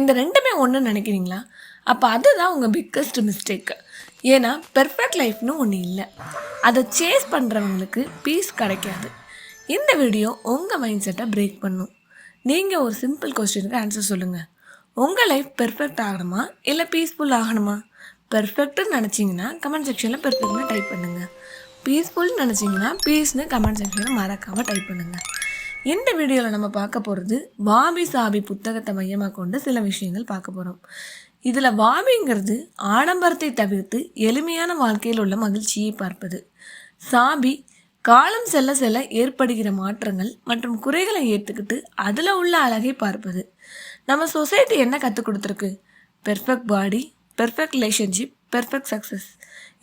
இந்த ரெண்டுமே ஒன்றுன்னு நினைக்கிறீங்களா? அப்போ அதுதான் உங்கள் பிக்கஸ்ட் மிஸ்டேக்கு. ஏன்னா பெர்ஃபெக்ட் லைஃப்னு ஒன்று இல்லை. அதை சேஸ் பண்ணுறவங்களுக்கு பீஸ் கிடைக்காது. இந்த வீடியோ உங்கள் மைண்ட் செட்டை பிரேக் பண்ணும். நீங்கள் ஒரு சிம்பிள் கொஸ்டினுக்கு ஆன்சர் சொல்லுங்கள். உங்கள் லைஃப் பெர்ஃபெக்ட் ஆகணுமா இல்லை பீஸ்ஃபுல் ஆகணுமா? பெர்ஃபெக்ட்டுன்னு நினச்சிங்கன்னா கமெண்ட் செக்ஷனில் பெர்ஃபெக்ட்னு டைப் பண்ணுங்கள். பீஸ்ஃபுல்னு நினச்சிங்கன்னா பீஸ்னு கமெண்ட் செக்ஷனில் மறக்காமல் டைப் பண்ணுங்கள். இந்த வீடியோவில் நம்ம பார்க்க போகிறது வாபி சாபி புத்தகத்தை மையமாக கொண்டு சில விஷயங்கள் பார்க்க போகிறோம். இதில் வாபிங்கிறது ஆடம்பரத்தை தவிர்த்து எளிமையான வாழ்க்கையில் உள்ள மகிழ்ச்சியை பார்ப்பது. சாபி காலம் செல்ல செல்ல ஏற்படுகிற மாற்றங்கள் மற்றும் குறைகளை ஏற்றுக்கிட்டு அதில் உள்ள அழகை பார்ப்பது. நம்ம சொசைட்டி என்ன கற்றுக் கொடுத்துருக்கு? Perfect body, perfect relationship, perfect success.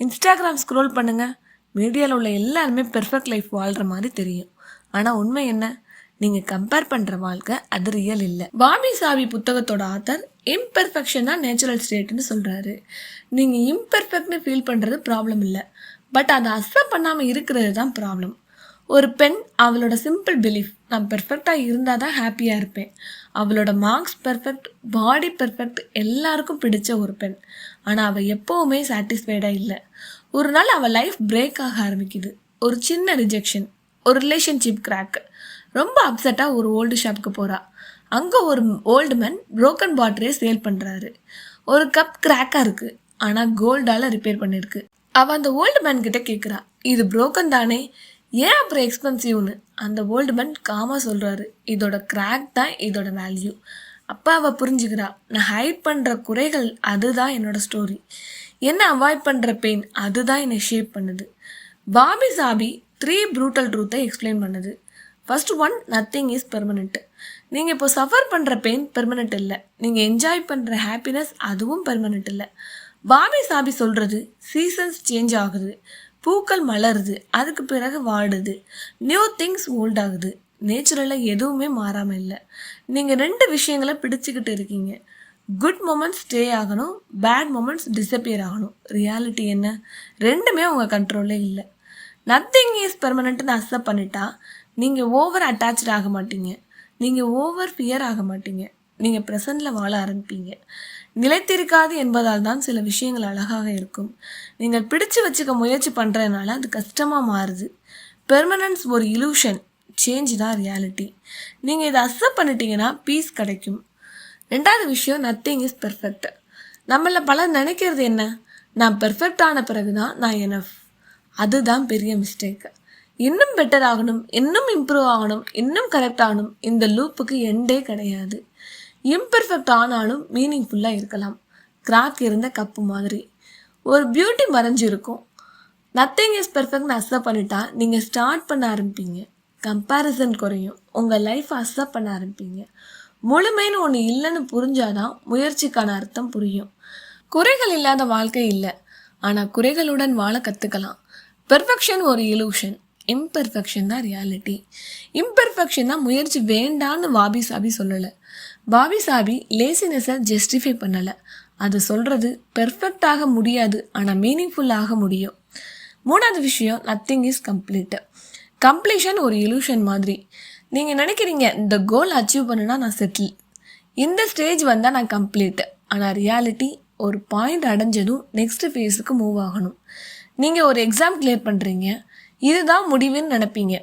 Instagram scroll பண்ணுங்கள், மீடியாவில் உள்ள எல்லாருமே பெர்ஃபெக்ட் லைஃப் வாழ்கிற மாதிரி தெரியும். ஆனால் உண்மை என்ன? நீங்கள் கம்பேர் பண்ணுற வாழ்க்கை அது ரியல் இல்லை. வாபி சாபி புத்தகத்தோட ஆத்தர் இம்பெர்ஃபெக்ஷன் தான் நேச்சுரல் ஸ்டேட்னு சொல்கிறாரு. நீங்கள் இம்பெர்ஃபெக்ட்னு ஃபீல் பண்ணுறது ப்ராப்ளம் இல்லை, பட் அதை அக்செப்ட் பண்ணாமல் இருக்கிறது தான் ப்ராப்ளம். ஒரு பெண் அவளோட சிம்பிள் பிலீஃப், நான் பெர்ஃபெக்டாக இருந்தால் தான் ஹாப்பியாக இருப்பேன். அவளோட மார்க்ஸ் பெர்ஃபெக்ட், பாடி பெர்ஃபெக்ட், எல்லாருக்கும் பிடிச்ச ஒரு பெண். ஆனால் அவள் எப்போவுமே சாட்டிஸ்ஃபைடாக இல்லை. ஒரு நாள் அவள் லைஃப் பிரேக் ஆக ஆரம்பிக்குது. ஒரு சின்ன ரிஜெக்ஷன், ஒரு ரிலேஷன்ஷிப் கிராக். ரொம்ப அப்செட்டாக ஒரு ஓல்டு ஷாப்புக்கு போகிறா. அங்கே ஒரு ஓல்டு மேன் ப்ரோக்கன் பாட்டிலே சேல் பண்ணுறாரு. ஒரு கப் கிராக்காக இருக்குது, ஆனால் கோல்டால் ரிப்பேர் பண்ணியிருக்கு. அவள் அந்த ஓல்டு மேன் கிட்டே கேட்குறா, இது ப்ரோக்கன் தானே, ஏன் அப்புறம் எக்ஸ்பென்சிவ்னு? அந்த ஓல்டு மேன் காமாக சொல்கிறாரு, இதோட கிராக் தான் இதோட வேல்யூ. அப்போ அவள் புரிஞ்சுக்கிறா, நான் ஹைட் பண்ணுற குறைகள் அதுதான் என்னோடய ஸ்டோரி. என்ன அவாய்ட் பண்ணுற பெயின் அதுதான் என்னை ஷேப் பண்ணுது. வாபி சாபி 3 ப்ரூட்டல் ட்ரூத்தை எக்ஸ்பிளைன் பண்ணுது. First one, nothing is permanent. நீங்கள் இப்போ சஃபர் பண்ணுற பெயின் பெர்மனெண்ட் இல்லை. நீங்கள் என்ஜாய் பண்ணுற ஹாப்பினஸ் அதுவும் பெர்மனெண்ட் இல்லை. வாபி சாபி சொல்கிறது, சீசன்ஸ் சேஞ்ச் ஆகுது, பூக்கள் மலருது, அதுக்கு பிறகு வாடுது, நியூ திங்ஸ் ஓல்ட் ஆகுது. நேச்சுரலாக எதுவுமே மாறாமல் இல்லை. நீங்கள் 2 விஷயங்களை பிடிச்சிக்கிட்டு இருக்கீங்க. குட் மொமெண்ட்ஸ் ஸ்டே ஆகணும், பேட் மொமெண்ட்ஸ் டிஸப்பியர் ஆகணும். ரியாலிட்டி என்ன? ரெண்டுமே உங்கள் கண்ட்ரோலே இல்லை. நத்திங் இஸ் பெர்மனெண்ட்னு அக்செப்ட் பண்ணிட்டா நீங்கள் ஓவர் அட்டாச்ட் ஆக மாட்டீங்க, நீங்கள் ஓவர் ஃபியர் ஆக மாட்டீங்க, நீங்கள் ப்ரெசண்டில் வாழ ஆரம்பிப்பீங்க. நிலைத்திருக்காது என்பதால் தான் சில விஷயங்கள் அழகாக இருக்கும். நீங்கள் பிடிச்சு வச்சுக்க முயற்சி பண்ணுறதுனால அது கஷ்டமாக மாறுது. பெர்மனன்ஸ் ஒரு இலூஷன், சேஞ்ச் தான் ரியாலிட்டி. நீங்கள் இதை அக்செப்ட் பண்ணிட்டீங்கன்னா பீஸ் கிடைக்கும். 2வது விஷயம், நத்திங் இஸ் பெர்ஃபெக்ட். நம்மள பலர் நினைக்கிறது என்ன? நான் பெர்ஃபெக்ட் ஆன பிறகு தான் நான் எனஃப். அதுதான் பெரிய மிஸ்டேக். இன்னும் பெட்டர் ஆகணும், இன்னும் இம்ப்ரூவ் ஆகணும், இன்னும் கரெக்ட் ஆகணும். இந்த லூப்புக்கு எண்டே கிடையாது. இம்பெர்ஃபெக்ட் ஆனாலும் மீனிங்ஃபுல்லாக இருக்கலாம். கிராக் இருந்த கப்பு மாதிரி ஒரு பியூட்டி மறைஞ்சு இருக்கும். நத்திங் இஸ் பெர்ஃபெக்ட்னு அக்செப்ட் பண்ணிட்டா நீங்கள் ஸ்டார்ட் பண்ண ஆரம்பிப்பீங்க. கம்பேரிசன் குறையும், உங்கள் லைஃப்பை அக்செப்ட் பண்ண ஆரம்பிப்பீங்க. முழுமைன்னு ஒன்று இல்லைன்னு புரிஞ்சாதான் முயற்சிக்கான அர்த்தம் புரியும். குறைகள் இல்லாத வாழ்க்கை இல்லை, ஆனால் குறைகளுடன் வாழ கற்றுக்கலாம். பெர்ஃபெக்ஷன் ஒரு இலூஷன், இம்பெர்ஃபெக்ஷன் தான் ரியாலிட்டி. இம்பெர்ஃபெக்ஷன் தான் முயற்சி வேண்டான்னு வாபி சாபி சொல்லலை. வாபி சாபி லேசினஸை ஜஸ்டிஃபை பண்ணலை. அது சொல்கிறது பெர்ஃபெக்டாக முடியாது, ஆனால் மீனிங்ஃபுல்லாக முடியும். 3வது விஷயம், நத்திங் இஸ் கம்ப்ளீட். கம்ப்ளீஷன் ஒரு இலூஷன் மாதிரி. நீங்கள் நினைக்கிறீங்க, இந்த கோல் அச்சீவ் பண்ணுனா நான் செட்டில், இந்த ஸ்டேஜ் வந்தால் நான் கம்ப்ளீட். ஆனால் ரியாலிட்டி ஒரு பாயிண்ட் அடைஞ்சதும் நெக்ஸ்ட் ஃபேஸுக்கு மூவ் ஆகணும். நீங்கள் ஒரு எக்ஸாம் கிளியர் பண்ணுறீங்க, இதுதான் முடிவுன்னு நினைப்பீங்க.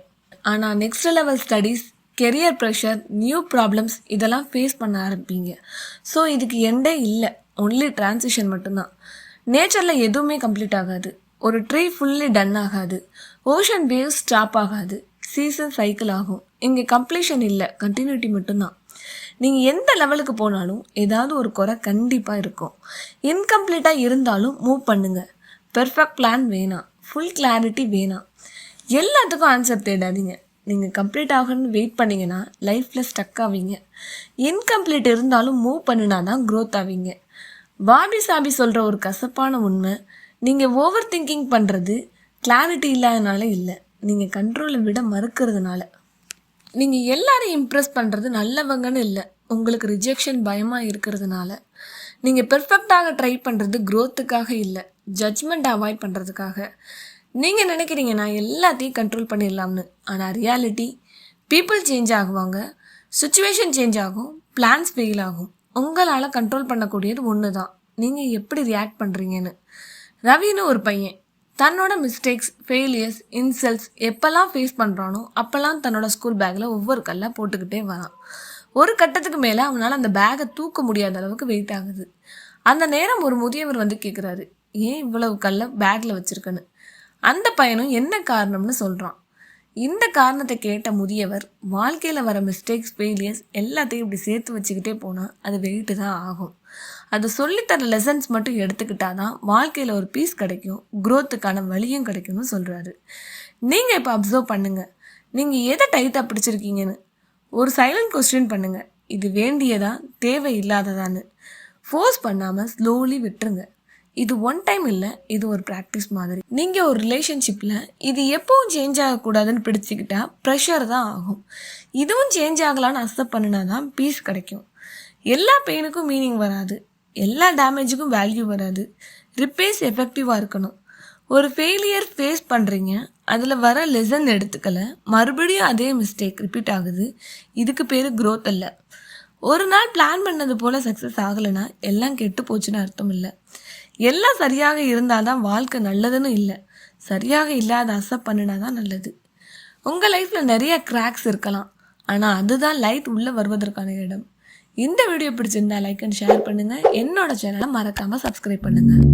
ஆனால் next level studies, career pressure, new problems இதெல்லாம் ஃபேஸ் பண்ண ஆரம்பிப்பீங்க. ஸோ இதுக்கு எண்டே இல்லை, ஒன்லி டிரான்சிஷன் மட்டும்தான். நேச்சரில் எதுவுமே கம்ப்ளீட் ஆகாது. ஒரு ட்ரீ ஃபுல்லி டன் ஆகாது, ஓஷன் வேவ்ஸ் ஸ்டாப் ஆகாது, சீசன் சைக்கிள் ஆகும். இங்கே கம்ப்ளீஷன் இல்லை, கண்டினியூட்டி மட்டும்தான். நீங்கள் எந்த லெவலுக்கு போனாலும் ஏதாவது ஒரு குறை கண்டிப்பாக இருக்கும். இன்கம்ப்ளீட்டாக இருந்தாலும் மூவ் பண்ணுங்கள். பெர்ஃபெக்ட் பிளான் வேணாம், ஃபுல் கிளாரிட்டி வேணாம். எல்லாத்துக்கும் ஆன்சர் தேடாதீங்க. நீங்கள் கம்ப்ளீட் ஆகணும்னு வெயிட் பண்ணிங்கன்னா லைஃப்பில் ஸ்டக் ஆவீங்க. இன்கம்ப்ளீட் இருந்தாலும் மூவ் பண்ணினா தான் க்ரோத் ஆவீங்க. வாபி சாபி சொல்கிற ஒரு கசப்பான உண்மை, நீங்கள் ஓவர் திங்கிங் பண்ணுறது கிளாரிட்டி இல்லாதனால இல்லை, நீங்கள் கண்ட்ரோலை விட மறுக்கிறதுனால. நீங்கள் எல்லாரையும் இம்ப்ரெஸ் பண்ணுறது நல்லவங்கன்னு இல்லை, உங்களுக்கு ரிஜெக்ஷன் பயமாக இருக்கிறதுனால. நீங்கள் பெர்ஃபெக்டாக ட்ரை பண்ணுறது க்ரோத்துக்காக இல்லை, ஜட்ஜ்மெண்ட் அவாய்ட் பண்ணுறதுக்காக. நீங்கள் நினைக்கிறீங்க நான் எல்லாத்தையும் கண்ட்ரோல் பண்ணிடலாம்னு, ஆனால் ரியாலிட்டி, பீப்புள் சேஞ்ச் ஆகுவாங்க, சுச்சுவேஷன் சேஞ்ச் ஆகும், பிளான்ஸ் ஃபெயில் ஆகும். உங்களால் கண்ட்ரோல் பண்ணக்கூடியது ஒன்று தான், நீங்கள் எப்படி ரியாக்ட் பண்ணுறீங்கன்னு. ரவின்னு ஒரு பையன் தன்னோட மிஸ்டேக்ஸ், ஃபெயிலியர்ஸ், இன்சல்ட்ஸ் எப்போல்லாம் ஃபேஸ் பண்ணுறானோ அப்போல்லாம் தன்னோட ஸ்கூல் பேக்கில் ஒவ்வொரு கல்லாக போட்டுக்கிட்டே வரான். ஒரு கட்டத்துக்கு மேலே அவனால் அந்த பேக்கை தூக்க முடியாத அளவுக்கு வெயிட் ஆகுது. அந்த நேரம் ஒரு முதியவர் வந்து கேட்குறாரு, ஏன் இவ்வளவு கல்லை பேக்கில் வச்சுருக்குன்னு. அந்த பையனும் என்ன காரணம்னு சொல்கிறான். இந்த காரணத்தை கேட்ட முதியவர், வாழ்க்கையில் வர மிஸ்டேக்ஸ், ஃபெயிலியர்ஸ் எல்லாத்தையும் இப்படி சேர்த்து வச்சுக்கிட்டே போனால் அது வெயிட்டு தான் ஆகும். அது சொல்லித்தர லெசன்ஸ் மட்டும் எடுத்துக்கிட்டா தான் வாழ்க்கையில் ஒரு பீஸ் கிடைக்கும், க்ரோத்துக்கான வழியும் கிடைக்கும்னு சொல்கிறாரு. நீங்கள் இப்போ அப்சர்வ் பண்ணுங்கள், நீங்கள் எதை டைட்டாக பிடிச்சிருக்கீங்கன்னு. ஒரு சைலண்ட் கொஸ்டின் பண்ணுங்கள், இது வேண்டியதா தேவை இல்லாததான்னு. ஃபோர்ஸ் பண்ணாமல் ஸ்லோலி விட்டுருங்க. இது ஒன் டைம் இல்லை, இது ஒரு ப்ராக்டிஸ் மாதிரி. நீங்கள் ஒரு ரிலேஷன்ஷிப்பில் இது எப்பவும் சேஞ்ச் ஆகக்கூடாதுன்னு பிடிச்சிக்கிட்டா ப்ரெஷர் தான் ஆகும். இதுவும் சேஞ்ச் ஆகலான்னு அக்செப்ட் பண்ணினா தான் பீஸ் கிடைக்கும். எல்லா பெயினுக்கும் மீனிங் வராது, எல்லா டேமேஜுக்கும் வேல்யூ வராது. ரிப்பேர்ஸ் எஃபெக்டிவாக இருக்கணும். ஒரு ஃபெயிலியர் ஃபேஸ் பண்ணுறீங்க, அதில் வர லெசன் எடுத்துக்கல, மறுபடியும் அதே மிஸ்டேக் ரிப்பீட் ஆகுது. இதுக்கு பேர் க்ரோத் இல்லை. ஒரு நாள் பிளான் பண்ணது போல் சக்ஸஸ் ஆகலைன்னா எல்லாம் கெட்டு போச்சுன்னு அர்த்தம் இல்லை. எல்லாம் சரியாக இருந்தால் தான் வாழ்க்கை நல்லதுன்னு இல்லை, சரியாக இல்லாத அக்செப்ட் பண்ணினா தான் நல்லது. உங்கள் லைஃப்பில் நிறைய கிராக்ஸ் இருக்கலாம், ஆனால் அதுதான் லைட் உள்ளே வருவதற்கான இடம். இந்த வீடியோ பிடிச்சிருந்தா லைக் அண்ட் ஷேர் பண்ணுங்கள். என்னோட சேனலை மறக்காமல் சப்ஸ்கிரைப் பண்ணுங்கள்.